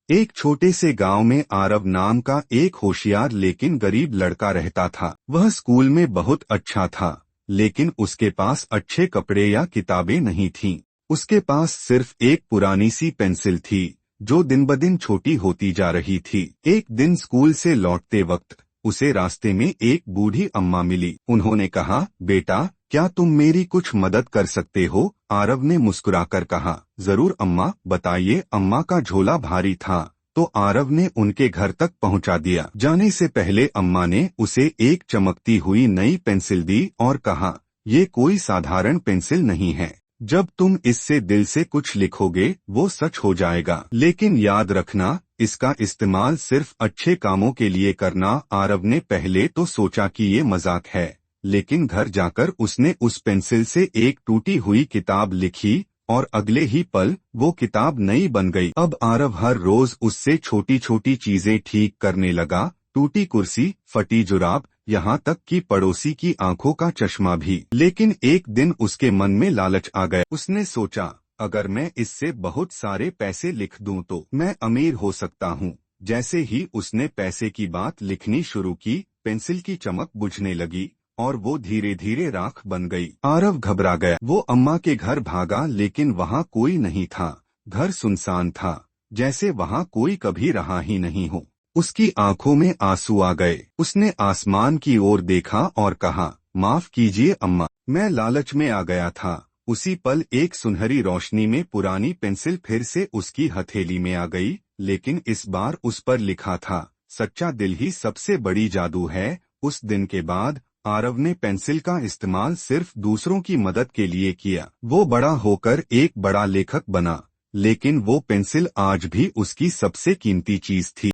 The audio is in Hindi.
एक छोटे से गांव में आरव नाम का एक होशियार लेकिन गरीब लड़का रहता था। वह स्कूल में बहुत अच्छा था, लेकिन उसके पास अच्छे कपड़े या किताबें नहीं थीं। उसके पास सिर्फ एक पुरानी सी पेंसिल थी, जो दिन ब दिन छोटी होती जा रही थी। एक दिन स्कूल से लौटते वक्त उसे रास्ते में एक बूढ़ी अम्मा मिली। उन्होंने कहा, बेटा, क्या तुम मेरी कुछ मदद कर सकते हो? आरव ने मुस्कुराकर कहा, जरूर अम्मा, बताइए। अम्मा का झोला भारी था, तो आरव ने उनके घर तक पहुंचा दिया। जाने से पहले अम्मा ने उसे एक चमकती हुई नई पेंसिल दी और कहा, ये कोई साधारण पेंसिल नहीं है। जब तुम इससे दिल से कुछ लिखोगे वो सच हो जाएगा। लेकिन याद रखना, इसका इस्तेमाल सिर्फ अच्छे कामों के लिए करना। आरव ने पहले तो सोचा कि ये मजाक है, लेकिन घर जाकर उसने उस पेंसिल से एक टूटी हुई किताब लिखी और अगले ही पल वो किताब नई बन गई। अब आरव हर रोज उससे छोटी छोटी चीजें ठीक करने लगा, टूटी कुर्सी, फटी जुराब, यहाँ तक कि पड़ोसी की आंखों का चश्मा भी। लेकिन एक दिन उसके मन में लालच आ गया। उसने सोचा, अगर मैं इससे बहुत सारे पैसे लिख दूं तो मैं अमीर हो सकता हूँ। जैसे ही उसने पैसे की बात लिखनी शुरू की, पेंसिल की चमक बुझने लगी और वो धीरे धीरे राख बन गई। आरव घबरा गया। वो अम्मा के घर भागा, लेकिन वहाँ कोई नहीं था। घर सुनसान था, जैसे वहाँ कोई कभी रहा ही नहीं हो। उसकी आंखों में आंसू आ गए। उसने आसमान की ओर देखा और कहा, माफ कीजिए अम्मा, मैं लालच में आ गया था। उसी पल एक सुनहरी रोशनी में पुरानी पेंसिल फिर से उसकी हथेली में आ गई, लेकिन इस बार उस पर लिखा था, सच्चा दिल ही सबसे बड़ी जादू है। उस दिन के बाद आरव ने पेंसिल का इस्तेमाल सिर्फ दूसरों की मदद के लिए किया। वो बड़ा होकर एक बड़ा लेखक बना, लेकिन वो पेंसिल आज भी उसकी सबसे कीमती चीज थी।